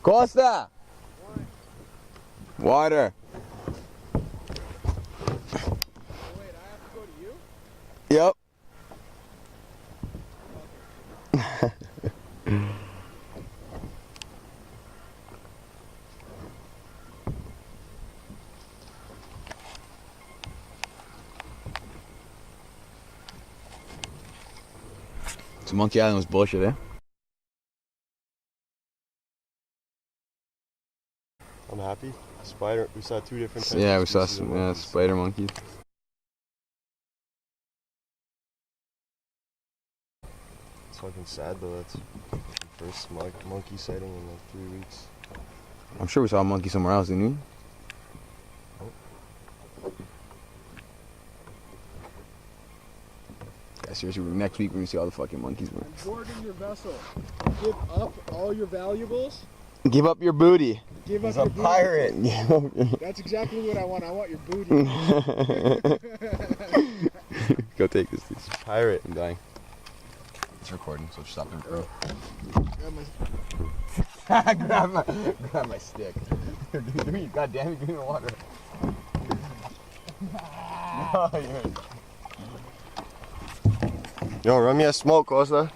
Costa! Water. Oh, wait, I have to go to you? Yep. So Monkey Island was bullshit, eh? I'm happy. Spider. We saw 2 different types. Yeah, of we saw species of some monkeys. spider monkeys. It's fucking sad though. That's the first monkey sighting in like 3 weeks. I'm sure we saw a monkey somewhere else, didn't we? Yeah, seriously, next week we're gonna see all the fucking monkeys, man. I'm boarding your vessel. Give up all your valuables. Give up your booty. Give up He's your a booty. pirate. That's exactly what I want. I want your booty. Go take this, please. Pirate. I'm dying. It's recording, so stop the recording. grab my stick. God damn it, give me the water. Yo, run me a smoke, Costa.